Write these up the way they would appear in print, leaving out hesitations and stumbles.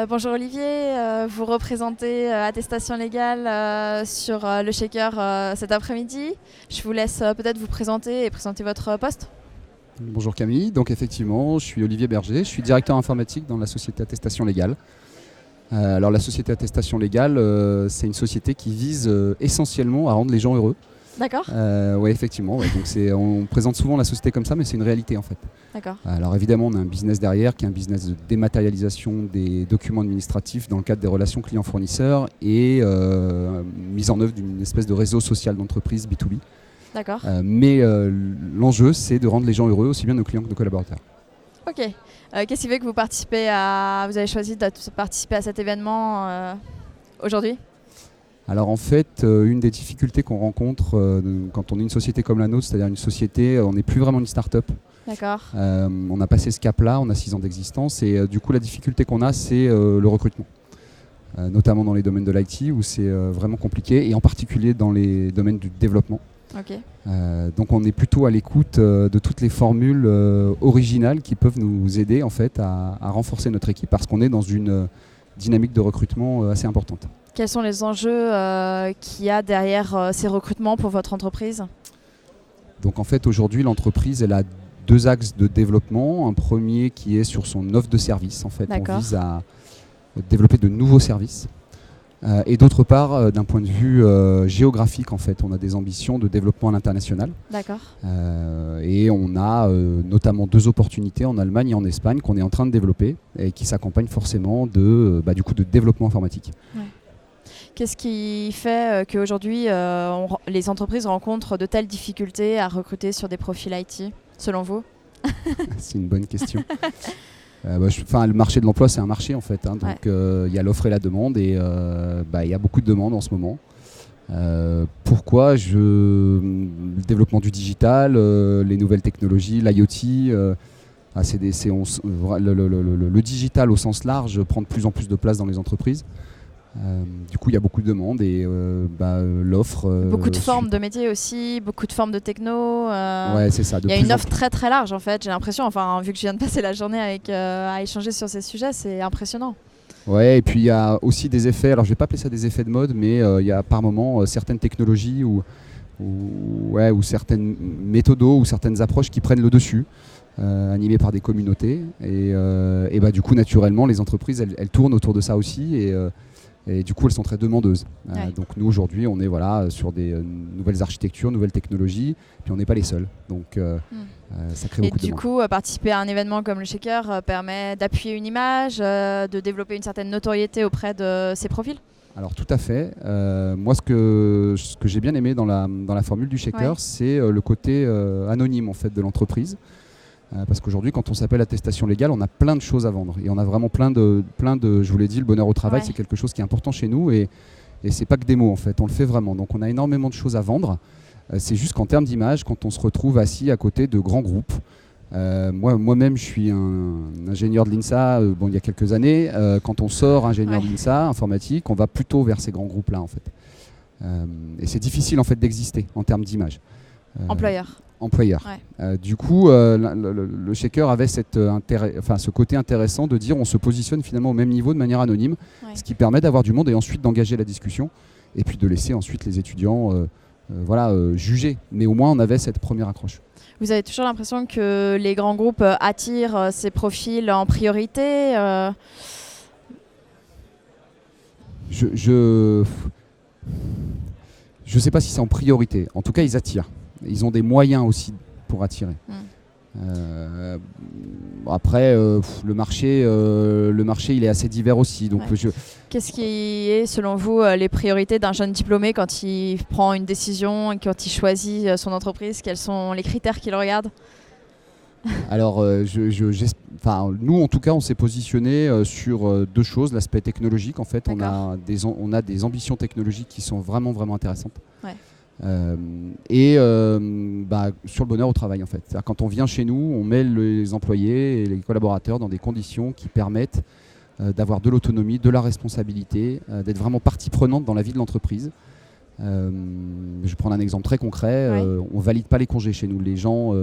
Bonjour Olivier, vous représentez Attestation Légale sur le Shaker cet après-midi. Je vous laisse peut-être vous présenter et présenter votre poste. Bonjour Camille, donc effectivement je suis Olivier Berger, je suis directeur informatique dans la société Attestation Légale. Alors la société Attestation Légale, c'est une société qui vise essentiellement à rendre les gens heureux. D'accord. Oui effectivement, ouais, donc on présente souvent la société comme ça mais c'est une réalité en fait. D'accord. Alors évidemment on a un business derrière qui est un business de dématérialisation des documents administratifs dans le cadre des relations clients-fournisseurs et mise en œuvre d'une espèce de réseau social d'entreprise B2B. D'accord. Mais l'enjeu c'est de rendre les gens heureux aussi bien nos clients que nos collaborateurs. Ok. Qu'est-ce qui fait que vous avez choisi de participer à cet événement aujourd'hui ? Alors en fait, une des difficultés qu'on rencontre quand on est une société comme la nôtre, c'est-à-dire une société, on n'est plus vraiment une start-up. D'accord. On a passé ce cap-là, on a 6 ans d'existence et du coup la difficulté qu'on a c'est le recrutement. Notamment dans les domaines de l'IT où c'est vraiment compliqué et en particulier dans les domaines du développement. Ok. Donc on est plutôt à l'écoute de toutes les formules originales qui peuvent nous aider en fait à renforcer notre équipe parce qu'on est dans une dynamique de recrutement assez importante. Quels sont les enjeux qu'il y a derrière ces recrutements pour votre entreprise ? Donc en fait aujourd'hui l'entreprise elle a 2 axes de développement. Un premier qui est sur son offre de services. En fait, D'accord. on vise à développer de nouveaux services. Et d'autre part, d'un point de vue géographique, en fait, on a des ambitions de développement à l'international. D'accord. Et on a notamment 2 opportunités en Allemagne et en Espagne qu'on est en train de développer et qui s'accompagnent forcément de développement informatique. Ouais. Qu'est-ce qui fait qu'aujourd'hui les entreprises rencontrent de telles difficultés à recruter sur des profils IT, selon vous ? C'est une bonne question. Le marché de l'emploi, c'est un marché en fait. Donc ouais. Y a l'offre et la demande et y a beaucoup de demandes en ce moment. Pourquoi le développement du digital, les nouvelles technologies, l'IoT, le digital au sens large prend de plus en plus de place dans les entreprises. Du coup, il y a beaucoup de demandes et l'offre... beaucoup de formes de métiers aussi, beaucoup de formes de techno. Ouais, c'est ça. Il y a une offre très très large en fait, j'ai l'impression. Enfin, vu que je viens de passer la journée à échanger sur ces sujets, c'est impressionnant. Ouais, et puis il y a aussi des effets, alors je vais pas appeler ça des effets de mode, mais il y a par moment certaines technologies ou certaines méthodos ou certaines approches qui prennent le dessus, animées par des communautés. Et du coup, naturellement, les entreprises, elles tournent autour de ça aussi. Et du coup, elles sont très demandeuses. Ouais. Donc nous, aujourd'hui, on est sur des nouvelles architectures, nouvelles technologies, puis on n'est pas les seuls. Donc ça crée beaucoup de demandes. Et du coup, participer à un événement comme le Shaker permet d'appuyer une image, de développer une certaine notoriété auprès de ces profils ? Alors tout à fait. Moi, ce que j'ai bien aimé dans la formule du Shaker, ouais, c'est le côté anonyme en fait, de l'entreprise. Parce qu'aujourd'hui, quand on s'appelle Attestation Légale, on a plein de choses à vendre. Et on a vraiment plein de je vous l'ai dit, le bonheur au travail, ouais, c'est quelque chose qui est important chez nous. Et c'est pas que des mots, en fait. On le fait vraiment. Donc on a énormément de choses à vendre. C'est juste qu'en termes d'image, quand on se retrouve assis à côté de grands groupes, moi-même, je suis un ingénieur de l'INSA il y a quelques années. Quand on sort ingénieur de l'INSA, informatique, on va plutôt vers ces grands groupes-là, en fait. Et c'est difficile, en fait, d'exister en termes d'image. Employeur. Ouais. Du coup, le Shaker avait ce côté intéressant de dire on se positionne finalement au même niveau de manière anonyme, ouais, ce qui permet d'avoir du monde et ensuite d'engager la discussion et puis de laisser ensuite les étudiants juger. Mais au moins on avait cette première accroche. Vous avez toujours l'impression que les grands groupes attirent ces profils en priorité Je sais pas si c'est en priorité. En tout cas, ils attirent. Ils ont des moyens aussi pour attirer. Après, le marché, il est assez divers aussi. Donc ouais. Qu'est-ce qui est, selon vous, les priorités d'un jeune diplômé quand il prend une décision et quand il choisit son entreprise ? Quels sont les critères qu'il regarde ? Alors, nous, en tout cas, on s'est positionné sur 2 choses. L'aspect technologique, en fait, on a des ambitions technologiques qui sont vraiment, vraiment intéressantes. Ouais. Sur le bonheur au travail en fait. C'est-à-dire, quand on vient chez nous, on met les employés et les collaborateurs dans des conditions qui permettent d'avoir de l'autonomie, de la responsabilité, d'être vraiment partie prenante dans la vie de l'entreprise. Je vais prendre un exemple très concret. Ouais. On valide pas les congés chez nous. Les gens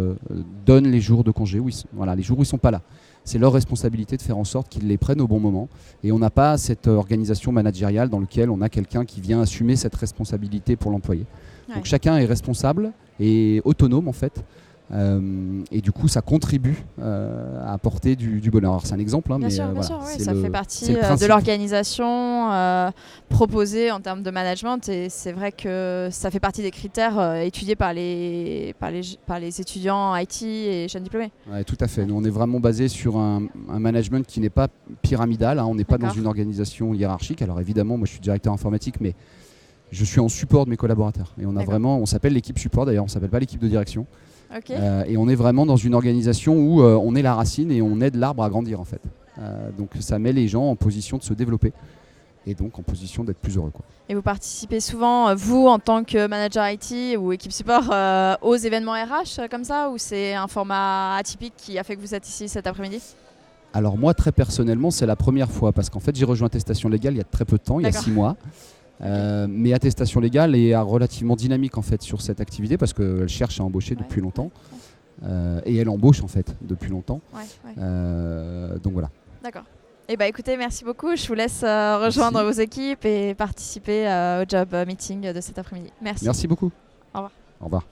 donnent les jours de congé, les jours où ils sont pas là. c'est leur responsabilité de faire en sorte qu'ils les prennent au bon moment. Et on n'a pas cette organisation managériale dans laquelle on a quelqu'un qui vient assumer cette responsabilité pour l'employé. Ouais. Donc chacun est responsable et autonome en fait. Et du coup, ça contribue à apporter du bonheur. Alors, c'est un exemple, hein, Bien mais sûr, voilà, oui, ça fait partie c'est le principe. de l'organisation proposée en termes de management. Et c'est vrai que ça fait partie des critères étudiés par les étudiants IT et jeunes diplômés. Ouais, tout à fait. Nous, on est vraiment basé sur un management qui n'est pas pyramidal. Hein. On n'est pas dans une organisation hiérarchique. Alors évidemment, moi, je suis directeur informatique, mais je suis en support de mes collaborateurs. Et on s'appelle l'équipe support d'ailleurs, on ne s'appelle pas l'équipe de direction. Okay. Et on est vraiment dans une organisation où on est la racine et on aide l'arbre à grandir en fait. Donc ça met les gens en position de se développer et donc en position d'être plus heureux, quoi. Et vous participez souvent, vous en tant que manager IT ou équipe support, aux événements RH comme ça, ou c'est un format atypique qui a fait que vous êtes ici cet après-midi ? Alors moi très personnellement c'est la première fois parce qu'en fait j'ai rejoint Attestation Légale il y a très peu de temps, il y a 6 mois. Mais Attestation Légale est relativement dynamique en fait sur cette activité parce qu'elle cherche à embaucher depuis longtemps et elle embauche en fait depuis longtemps. Donc voilà. D'accord. Et écoutez, merci beaucoup. Je vous laisse rejoindre vos équipes et participer au job meeting de cet après-midi. Merci. Merci beaucoup. Au revoir. Au revoir.